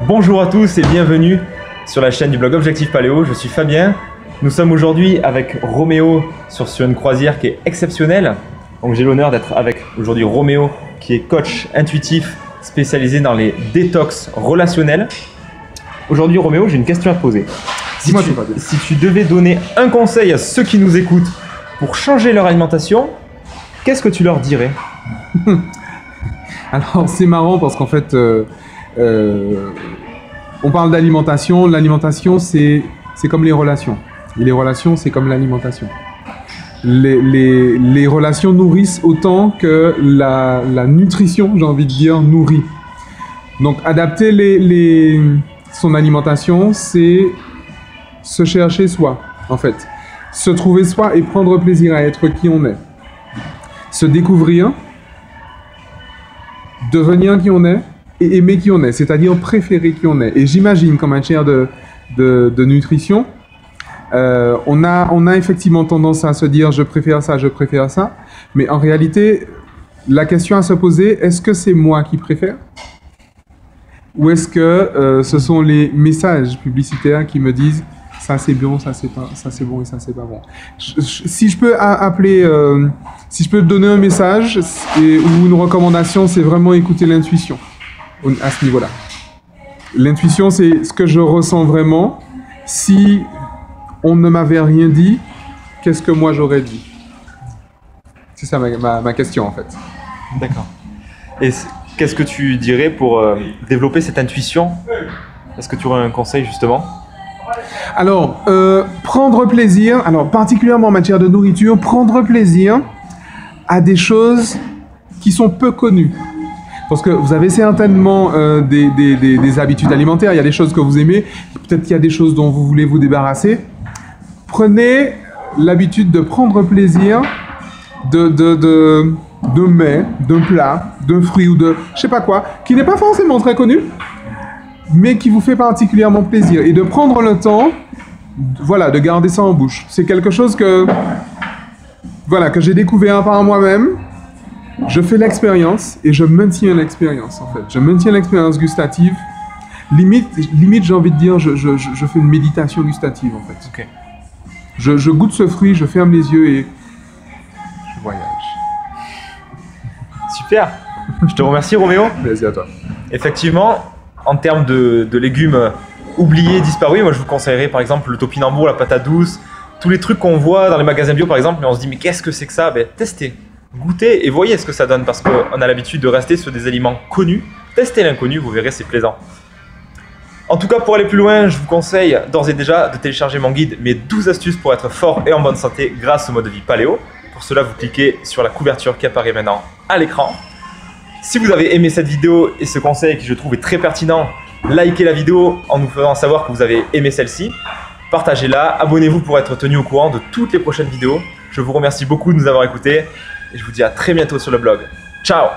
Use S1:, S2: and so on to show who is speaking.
S1: Bonjour à tous et bienvenue sur la chaîne du blog Objectif Paléo. Je suis Fabien. Nous sommes aujourd'hui avec Roméo sur une croisière qui est exceptionnelle. Donc j'ai l'honneur d'être avec aujourd'hui Roméo qui est coach intuitif spécialisé dans les détox relationnels. Aujourd'hui Roméo, j'ai une question à te poser. Si tu devais donner un conseil à ceux qui nous écoutent pour changer leur alimentation, qu'est-ce que tu leur dirais?
S2: Alors c'est marrant parce qu'en fait on parle d'alimentation. L'alimentation c'est comme les relations. Et les relations c'est comme l'alimentation. Les relations nourrissent autant que la nutrition, j'ai envie de dire, nourrit. Donc adapter son alimentation, c'est se chercher soi, en fait. Se trouver soi et prendre plaisir à être qui on est. Se découvrir, devenir qui on est et aimer qui on est, c'est-à-dire préférer qui on est. Et j'imagine qu'en matière de nutrition, on a effectivement tendance à se dire je préfère ça, mais en réalité, la question à se poser, est-ce que c'est moi qui préfère? Ou est-ce que ce sont les messages publicitaires qui me disent ça c'est bon, ça c'est bon et ça c'est pas bon. Si je peux si je peux te donner un message ou une recommandation, c'est vraiment écouter l'intuition à ce niveau-là. L'intuition, c'est ce que je ressens vraiment. Si on ne m'avait rien dit, qu'est-ce que moi j'aurais dit? C'est ça ma question en fait.
S1: D'accord. Et qu'est-ce que tu dirais pour développer cette intuition? Est-ce que tu aurais un conseil justement?
S2: Alors, prendre plaisir, particulièrement en matière de nourriture, prendre plaisir à des choses qui sont peu connues. Parce que vous avez certainement des habitudes alimentaires, il y a des choses que vous aimez, peut-être qu'il y a des choses dont vous voulez vous débarrasser. Prenez l'habitude de prendre plaisir d'un mets, d'un plat, d'un fruit ou de je sais pas quoi, qui n'est pas forcément très connu, mais qui vous fait particulièrement plaisir. Et de prendre le temps, voilà, de garder ça en bouche. C'est quelque chose que j'ai découvert par moi-même. Je fais l'expérience et je maintiens l'expérience, en fait. Je maintiens l'expérience gustative. Limite j'ai envie de dire, je fais une méditation gustative, en fait.
S1: Okay.
S2: Je goûte ce fruit, je ferme les yeux et je voyage.
S1: Super. Je te remercie, Roméo.
S2: Merci à toi.
S1: Effectivement, en termes de légumes oubliés, disparus, moi je vous conseillerais par exemple le topinambour, la patate douce, tous les trucs qu'on voit dans les magasins bio par exemple, mais on se dit mais qu'est-ce que c'est que ça? Testez, goûtez et voyez ce que ça donne parce qu'on a l'habitude de rester sur des aliments connus. Testez l'inconnu, vous verrez, c'est plaisant. En tout cas, pour aller plus loin, je vous conseille d'ores et déjà de télécharger mon guide, mes 12 astuces pour être fort et en bonne santé grâce au mode de vie paléo. Pour cela, vous cliquez sur la couverture qui apparaît maintenant à l'écran. Si vous avez aimé cette vidéo et ce conseil qui je trouve est très pertinent, likez la vidéo en nous faisant savoir que vous avez aimé celle-ci. Partagez-la, abonnez-vous pour être tenu au courant de toutes les prochaines vidéos. Je vous remercie beaucoup de nous avoir écoutés et je vous dis à très bientôt sur le blog. Ciao!